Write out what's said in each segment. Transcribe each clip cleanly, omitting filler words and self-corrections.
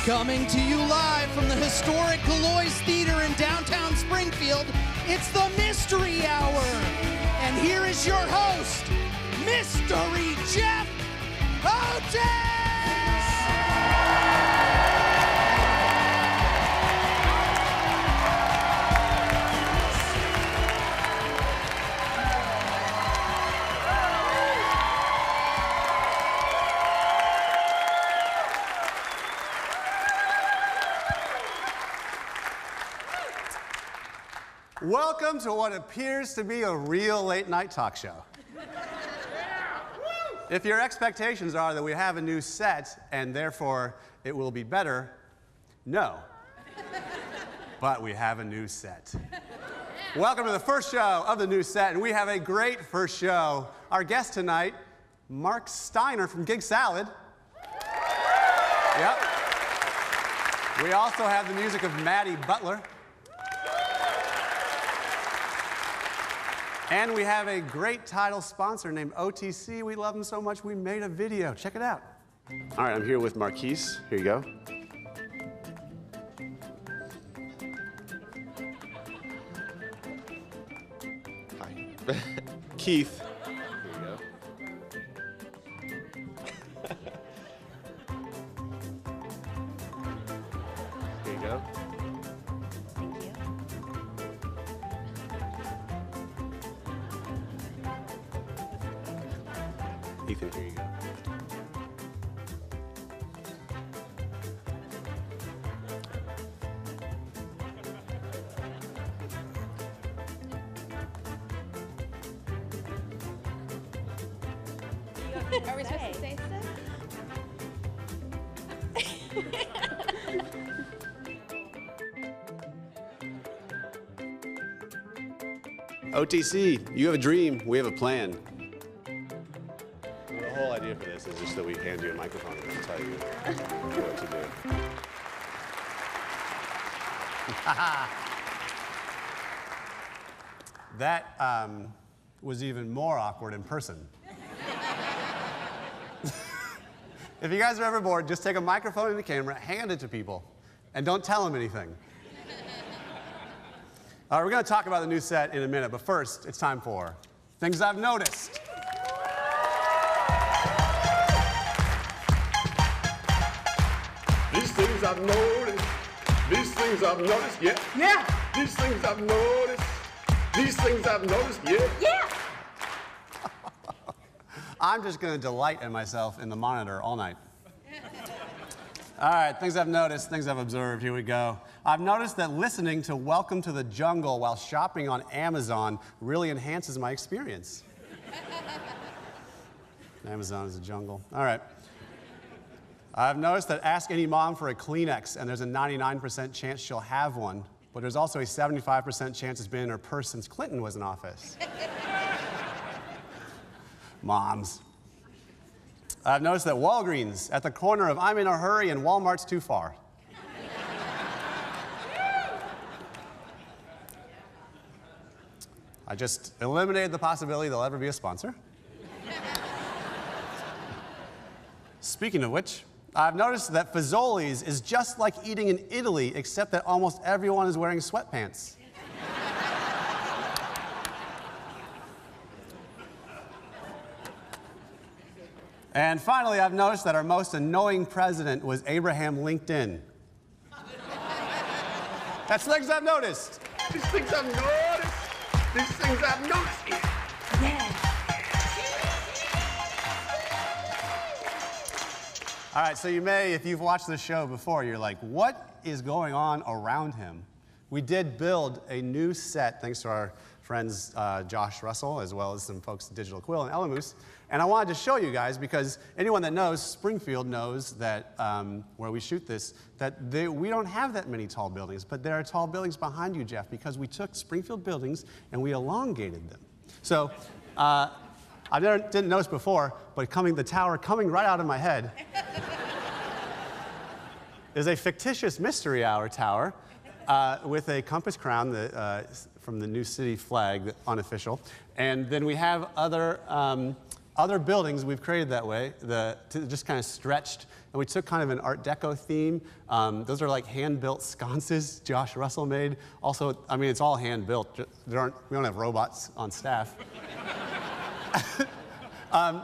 Coming to you live from the historic Galois Theater in downtown Springfield, it's the Mystery Hour. And here is your host, Mystery Jeff Otis! Welcome to what appears to be a real late-night talk show. If your expectations are that we have a new set and therefore it will be better, no. But we have a new set. Welcome to the first show of the new set, and we have a great first show. Our guest tonight, Mark Steiner from Gig Salad. Yep. We also have the music of Maddi, Butler. And we have a great title sponsor named OTC. We love them so much, we made a video. Check it out. All right, I'm here with Marquise. Here you go. Hi. Keith. Here you go. Here you go. Ethan, here you go. Are we supposed to say stuff? OTC, you have a dream, we have a plan. The whole idea for this is just that we hand you a microphone and tell you what to do. That was even more awkward in person. If you guys are ever bored, just take a microphone and a camera, hand it to people, and don't tell them anything. We're going to talk about the new set in a minute, but first, it's time for Things I've Noticed. These things I've noticed. These things I've noticed. Yeah. Yeah. These things I've noticed. These things I've noticed. Yeah. Yeah. I'm just going to delight in myself in the monitor all night. All right, things I've noticed, things I've observed. Here we go. I've noticed that listening to Welcome to the Jungle while shopping on Amazon really enhances my experience. Amazon is a jungle. All right. I've noticed that ask any mom for a Kleenex, and there's a 99% chance she'll have one, but there's also a 75% chance it's been in her purse since Clinton was in office. Moms. I've noticed that Walgreens at the corner of I'm in a hurry and Walmart's too far. I just eliminated the possibility they'll ever be a sponsor. Speaking of which, I've noticed that Fazoli's is just like eating in Italy, except that almost everyone is wearing sweatpants. And finally, I've noticed that our most annoying president was Abraham Lincoln. That's things I've noticed. These things I've noticed. These things I've noticed. Yeah. All right, so you may, if you've watched this show before, you're like, what is going on around him? We did build a new set, thanks to our friends Josh Russell, as well as some folks at Digital Quill and Elamoose. And I wanted to show you guys, because anyone that knows Springfield knows that where we shoot this, that we don't have that many tall buildings, but there are tall buildings behind you, Jeff, because we took Springfield buildings and we elongated them. So I didn't notice before, but the tower coming right out of my head is a fictitious Mystery Hour tower with a compass crown from the new city flag, the unofficial. And then we have other other buildings we've created that way, just kind of stretched, and we took kind of an Art Deco theme. Those are like hand-built sconces Josh Russell made. Also, I mean, it's all hand-built. We don't have robots on staff.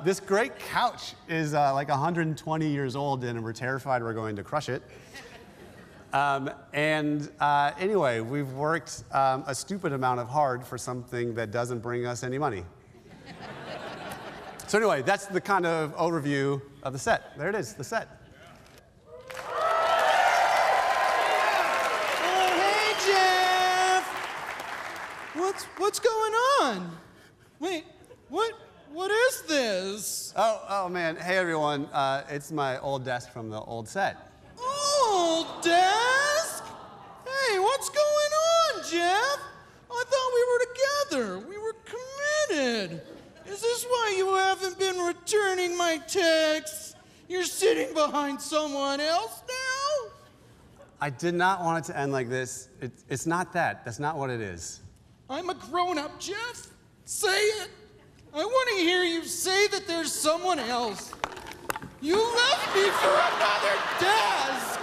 This great couch is like 120 years old, and we're terrified we're going to crush it. Anyway, we've worked a stupid amount of hard for something that doesn't bring us any money. So anyway, that's the kind of overview of the set. There it is, the set. Oh, hey, Jeff! What's going on? Wait, what is this? Oh man, hey everyone. It's my old desk from the old set. Old desk? Hey, what's going on, Jeff? I thought we were together. We were committed. Is this why you haven't been returning my texts? You're sitting behind someone else now? I did not want it to end like this. It's not that. That's not what it is. I'm a grown-up, Jeff. Say it. I want to hear you say that there's someone else. You left me for another desk.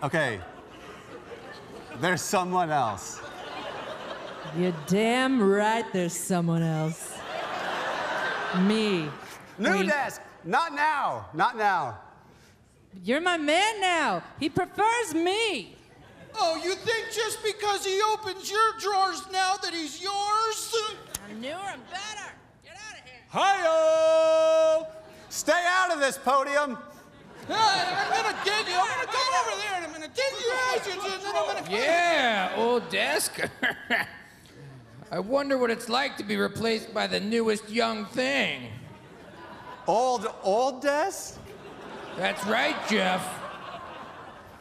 Okay. There's someone else. You're damn right there's someone else. Me. New desk. Not now. Not now. You're my man now. He prefers me. Oh, you think just because he opens your drawers now that he's yours? I'm newer and better. Get out of here. Hi-yo! Stay out of this podium. I'm gonna get you. I'm gonna come over there and I'm gonna take your ashes and then I'm gonna... Yeah, old desk. I wonder what it's like to be replaced by the newest young thing. Old desk? That's right, Jeff.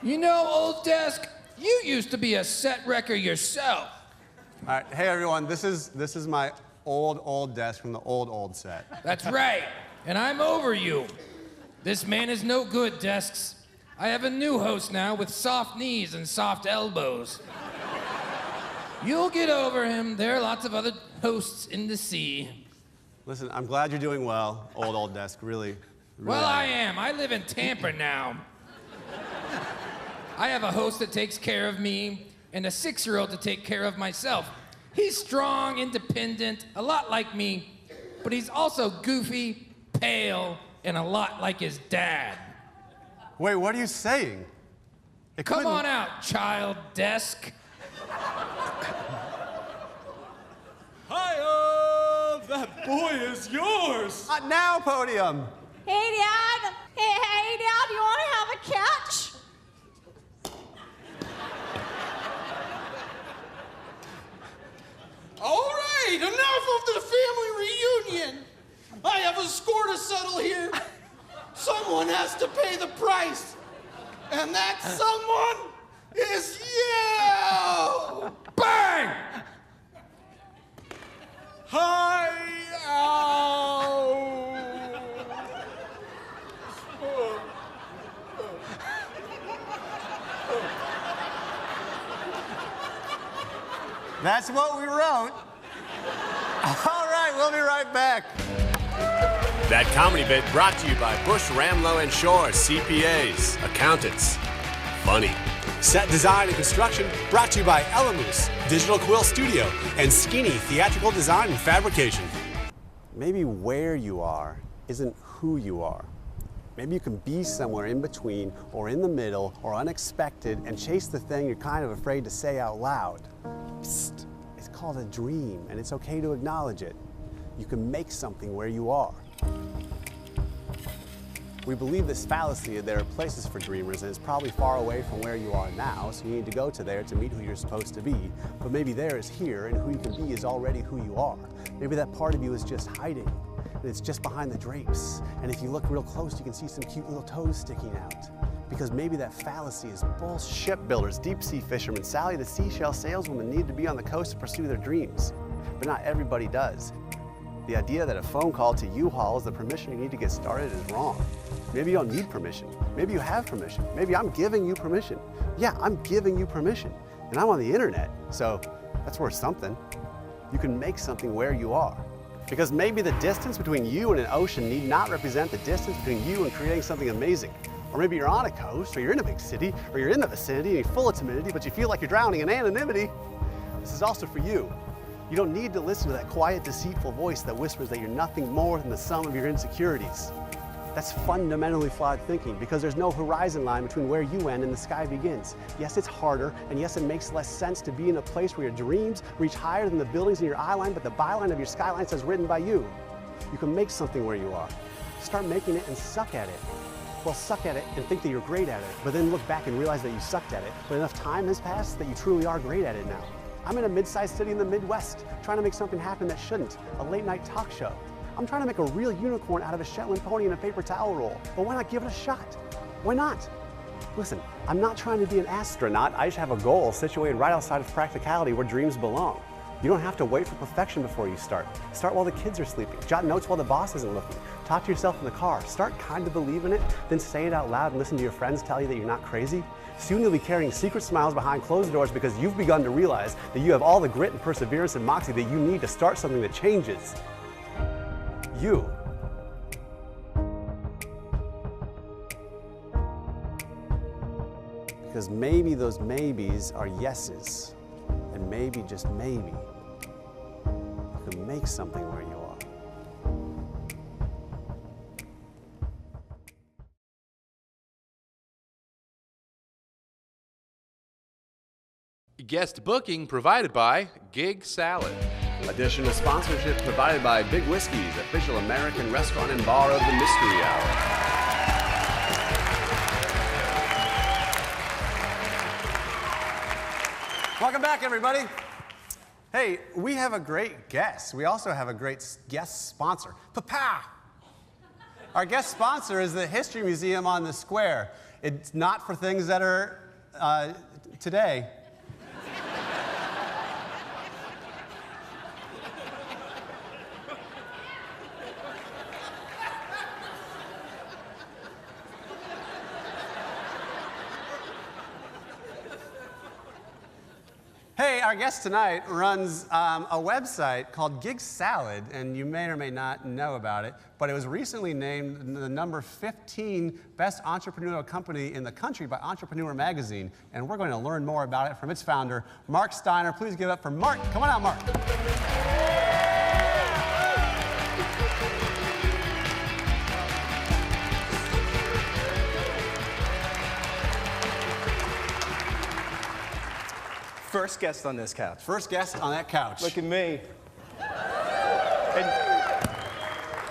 You know, old desk, you used to be a set wrecker yourself. All right, hey everyone, this is my old desk from the old set. That's right, and I'm over you. This man is no good, desks. I have a new host now with soft knees and soft elbows. You'll get over him. There are lots of other hosts in the sea. Listen, I'm glad you're doing well, old desk, really. Well, I am. I live in Tampa now. I have a host that takes care of me and a 6-year-old to take care of myself. He's strong, independent, a lot like me, but he's also goofy, pale, and a lot like his dad. Wait, what are you saying? Come on out, child desk. Hi-oh! That boy is yours! Not now, podium! Hey, Dad. Hey, Dad, you want to have a catch? All right, enough of the family reunion. I have a score to settle here. Someone has to pay the price. And that someone is you! Bang! That's what we wrote. All right, we'll be right back. That comedy bit brought to you by Bush, Ramlow & Shore, CPAs, accountants. Funny. Set design and construction brought to you by Elamoose, Digital Quill Studio, and Skinny Theatrical Design and Fabrication. Maybe where you are isn't who you are. Maybe you can be somewhere in between or in the middle or unexpected and chase the thing you're kind of afraid to say out loud. Psst. It's called a dream, and it's okay to acknowledge it. You can make something where you are. We believe this fallacy that there are places for dreamers and it's probably far away from where you are now, so you need to go to there to meet who you're supposed to be. But maybe there is here, and who you can be is already who you are. Maybe that part of you is just hiding, and it's just behind the drapes. And if you look real close, you can see some cute little toes sticking out. Because maybe that fallacy is bullshit. Shipbuilders, deep-sea fishermen, Sally the seashell saleswoman need to be on the coast to pursue their dreams. But not everybody does. The idea that a phone call to U-Haul is the permission you need to get started is wrong. Maybe you don't need permission. Maybe you have permission. Maybe I'm giving you permission. Yeah, I'm giving you permission. And I'm on the internet, so that's worth something. you can make something where you are. Because maybe the distance between you and an ocean need not represent the distance between you and creating something amazing. Or maybe you're on a coast, or you're in a big city, or you're in the vicinity and you're full of timidity, but you feel like you're drowning in anonymity. This is also for you. You don't need to listen to that quiet, deceitful voice that whispers that you're nothing more than the sum of your insecurities. That's fundamentally flawed thinking, because there's no horizon line between where you end and the sky begins. Yes, it's harder, and yes, it makes less sense to be in a place where your dreams reach higher than the buildings in your eye line, but the byline of your skyline says written by you. You can make something where you are. Start making it and suck at it. Well, suck at it and think that you're great at it, but then look back and realize that you sucked at it. But enough time has passed that you truly are great at it now. I'm in a mid-sized city in the Midwest, trying to make something happen that shouldn't, a late-night talk show. I'm trying to make a real unicorn out of a Shetland pony and a paper towel roll. But why not give it a shot? Why not? Listen, I'm not trying to be an astronaut. I just have a goal situated right outside of practicality where dreams belong. You don't have to wait for perfection before you start. Start while the kids are sleeping. Jot notes while the boss isn't looking. Talk to yourself in the car. Start kind of believe in it, then say it out loud and listen to your friends tell you that you're not crazy. Soon you'll be carrying secret smiles behind closed doors because you've begun to realize that you have all the grit and perseverance and moxie that you need to start something that changes you. Because maybe those maybes are yeses, and maybe, just maybe, you can make something where you are. Guest booking provided by Gig Salad. Additional sponsorship provided by Big Whiskey's official American restaurant and bar of the Mystery Hour. Welcome back, everybody. Hey, we have a great guest. We also have a great guest sponsor. Papa! Our guest sponsor is the History Museum on the Square. It's not for things that are today. Hey, our guest tonight runs a website called Gig Salad, and you may or may not know about it, but it was recently named the number 15 best entrepreneurial company in the country by Entrepreneur Magazine, and we're going to learn more about it from its founder, Mark Steiner. Please give it up for Mark. Come on out, Mark. First guest on this couch. First guest on that couch. Look at me.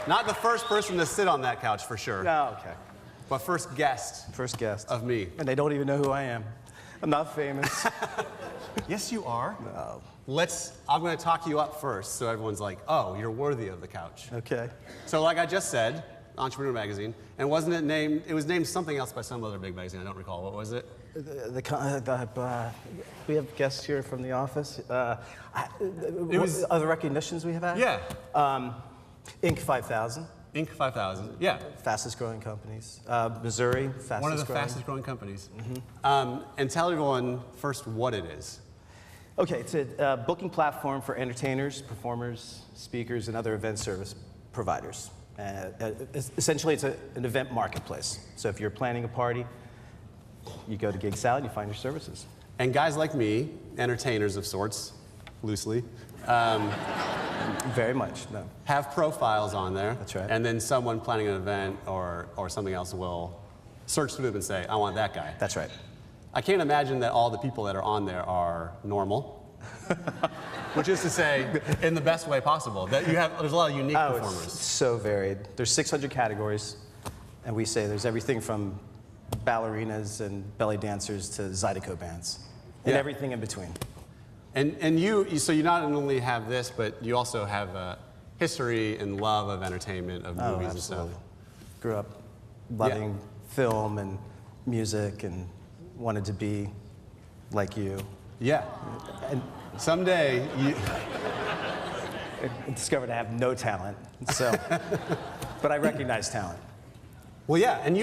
Not the first person to sit on that couch, for sure. No, okay. But first guest. First guest. Of me. And they don't even know who I am. I'm not famous. Yes, you are. No. I'm going to talk you up first, so everyone's like, oh, you're worthy of the couch. Okay. So like I just said, Entrepreneur Magazine, and wasn't it named, it was named something else by some other big magazine, I don't recall. What was it? We have guests here from the office. Other recognitions we have had? Yeah. Inc. 5000. Inc. 5000, yeah. Fastest growing companies. Missouri, fastest growing. One of the fastest growing companies. Mm-hmm. And tell everyone first what it is. Okay, it's a booking platform for entertainers, performers, speakers, and other event service providers. Essentially, it's an event marketplace. So if you're planning a party, you go to Gig Salad, you find your services. And guys like me, entertainers of sorts, loosely, very much, no. have profiles on there. That's right. And then someone planning an event or something else will search through them and say, I want that guy. That's right. I can't imagine that all the people that are on there are normal. Which is to say, in the best way possible, that there's a lot of unique performers. It's so varied. There's 600 categories, and we say there's everything from ballerinas and belly dancers to Zydeco bands, and everything in between. And so you not only have this, but you also have a history and love of entertainment, of movies and stuff. Grew up loving film and music and wanted to be like you. Yeah. And someday you... I discovered I have no talent, so, but I recognize talent. Well, yeah, and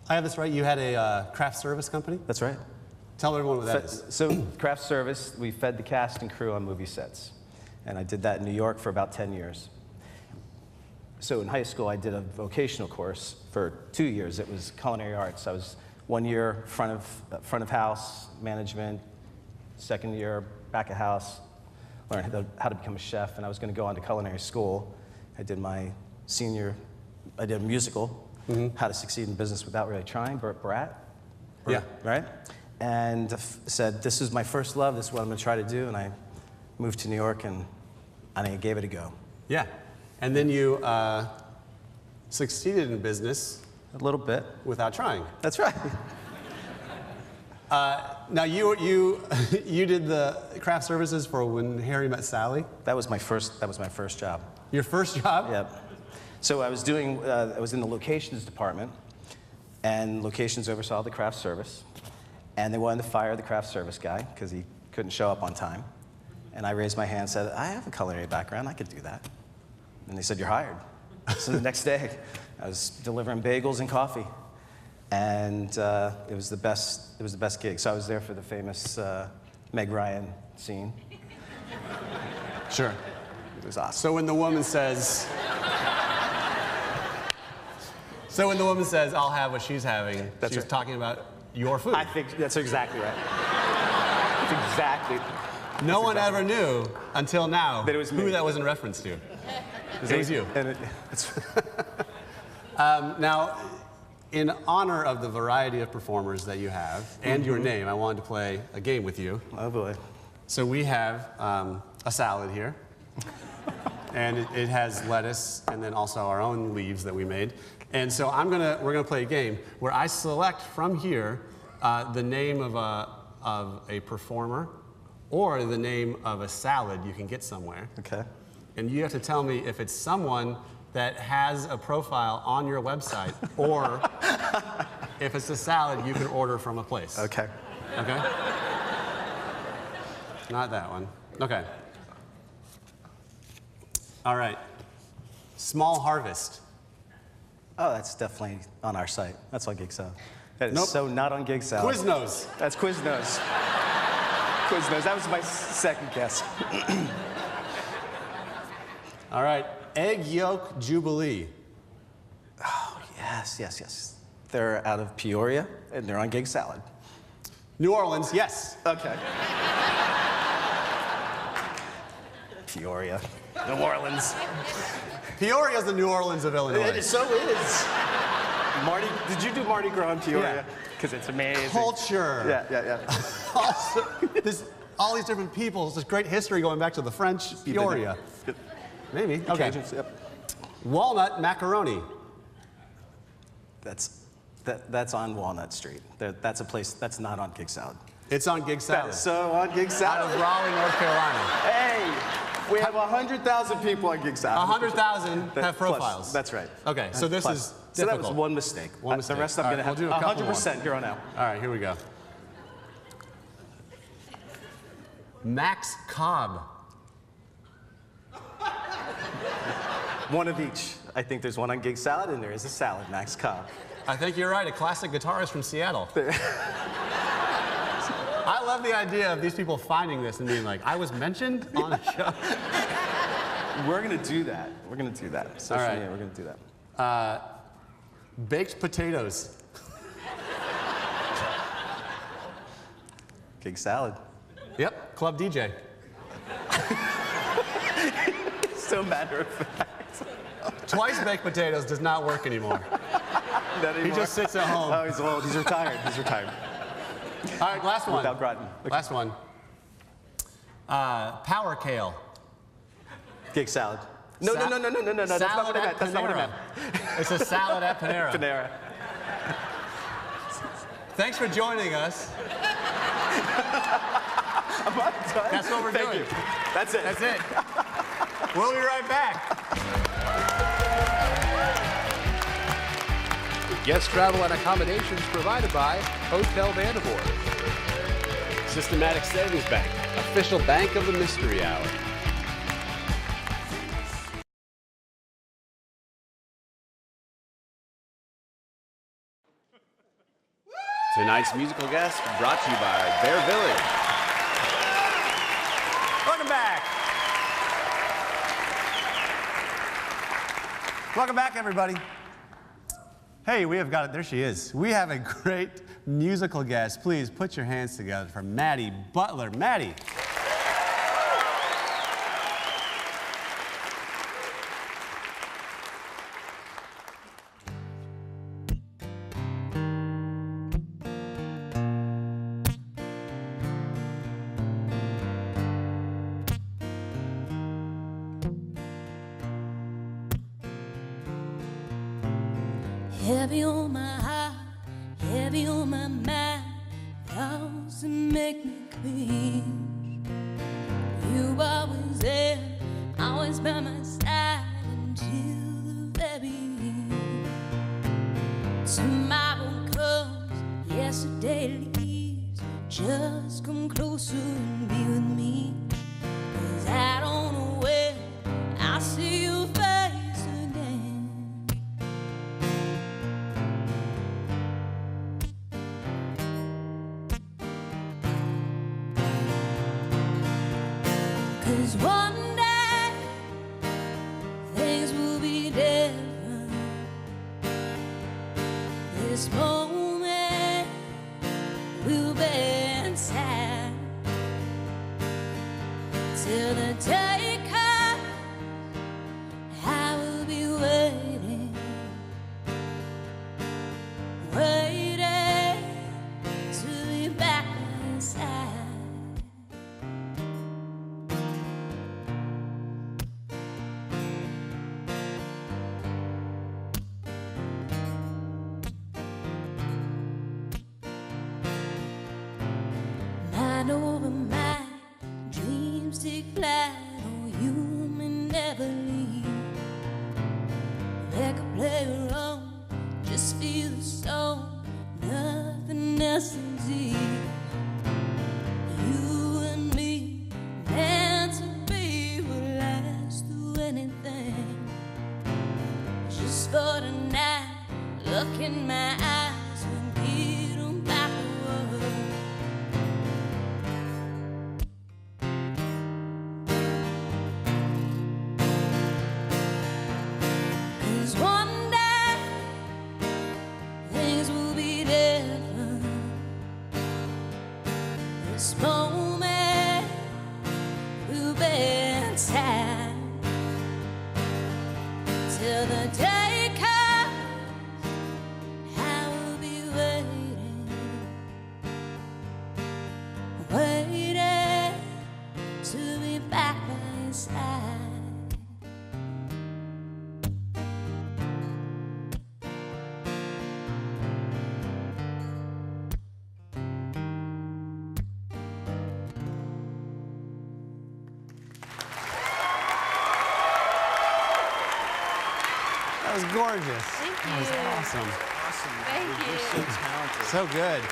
I have this right, you had a craft service company? That's right. Tell everyone what that is. So, craft service, we fed the cast and crew on movie sets. And I did that in New York for about 10 years. So in high school, I did a vocational course for 2 years. It was culinary arts. I was 1 year front of house management, second year back of house, learned how to become a chef, and I was going to go on to culinary school. I did my I did a musical, How to Succeed in Business Without Really Trying, Brat. Yeah. Right? And said, this is my first love, this is what I'm going to try to do, and I moved to New York, and I gave it a go. Yeah. And then you succeeded in business. A little bit. Without trying. That's right. Now you did the craft services for When Harry Met Sally. That was my first job. Your first job? Yep. So I was in the locations department, and locations oversaw the craft service, and they wanted to fire the craft service guy because he couldn't show up on time. And I raised my hand and said, I have a culinary background, I could do that. And they said, you're hired. So the next day, I was delivering bagels and coffee. And it was the best gig. So I was there for the famous Meg Ryan scene. Sure. It was awesome. So when the woman says, I'll have what she's having, she's right. talking about your food. I think that's exactly right. That's exactly. No one ever knew until now that it was who me. that was in reference to. It was you. And now, in honor of the variety of performers that you have and your name, I wanted to play a game with you. Oh boy. So we have a salad here, and it has lettuce and then also our own leaves that we made. And so we're gonna play a game where I select from here the name of a performer or the name of a salad you can get somewhere. Okay. And you have to tell me if it's someone that has a profile on your website, or if it's a salad you can order from a place. Okay. Okay? Not that one. Okay. All right. Small Harvest. Oh, that's definitely on our site. That's on Gig Salad. That is Nope. so not on Gig Salad. Quiznos. That's Quiznos. Quiznos. That was my second guess. All right. Egg Yolk Jubilee. Oh, yes. They're out of Peoria, and they're on Gig Salad. New Orleans, yes. Okay. Peoria. New Orleans. Peoria is the New Orleans of Illinois. It so is. Marty, did you do Mardi Gras in Peoria? Because it's amazing. Culture. Yeah. Also, there's all these different peoples. There's great history going back to the French. Peoria. Maybe. Okay. Yep. Walnut macaroni. That's on Walnut Street. That's a place that's not on Gig Salad. It's on Gig Salad. That's so on Gig Salad. Out of Raleigh, North Carolina. Hey, we have 100,000 people on Gig Salad. 100,000 have profiles. Plus, that's right. Okay, so this is difficult. So that was one mistake. One mistake. The rest I'm All going right, to we'll have do a couple 100% here on out. All right, here we go. Max Cobb. One of each. I think there's one on Gig Salad, and there is a salad, Max Cobb. I think you're right, a classic guitarist from Seattle. I love the idea of these people finding this and being like, I was mentioned on a show. We're going to do that. We're going to do that. Social All right. media, we're going to do that. Baked potatoes. Gig Salad. Yep, club DJ. So matter of fact. Twice baked potatoes does not work anymore. He just sits at home. Oh, he's old. He's retired. He's retired. All right, last one. Without Groton. Okay. Last one. Power kale. Gig Salad. No. That's not what I meant. That's not what I meant. It's a salad at Panera. Panera. Thanks for joining us. I'm not done. That's what we're doing. You. That's it. That's it. We'll be right back. Guest travel and accommodations provided by Hotel Vandervoort. Systematic Savings Bank, official bank of the Mystery Hour. Tonight's musical guest brought to you by Bear Village. Welcome back. Welcome back, everybody. Hey, we have got it. There she is. We have a great musical guest. Please put your hands together for Maddi Butler. Maddi. Heavy on my heart, heavy on my mind, thoughts that make me cringe. You always there, always by my side until the very end. Tomorrow comes, yesterday leaves. Just come closer and be with me. 'Cause I don't know where I'll see your face again. 'Cause one day things will be different. This moment will be inside till the day comes. I will be waiting, waiting to be back inside. Mind over mind, dreams take flight. Oh, you may never leave. Record player on, just feel the song. Nothing else is easy. You and me, meant to be, will last through anything. Just for tonight, look in my eyes and get on back the world. 'Cause one day things will be different. This moment will be inside till the day comes. I will be waiting, waiting to be back by your side. That was gorgeous. Thank That was you. awesome. Thank you. So good.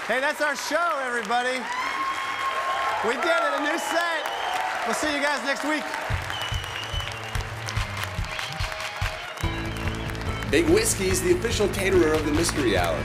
Hey, that's our show, everybody. We did it, a new set. We'll see you guys next week. Big Whiskey's the official caterer of the Mystery Hour.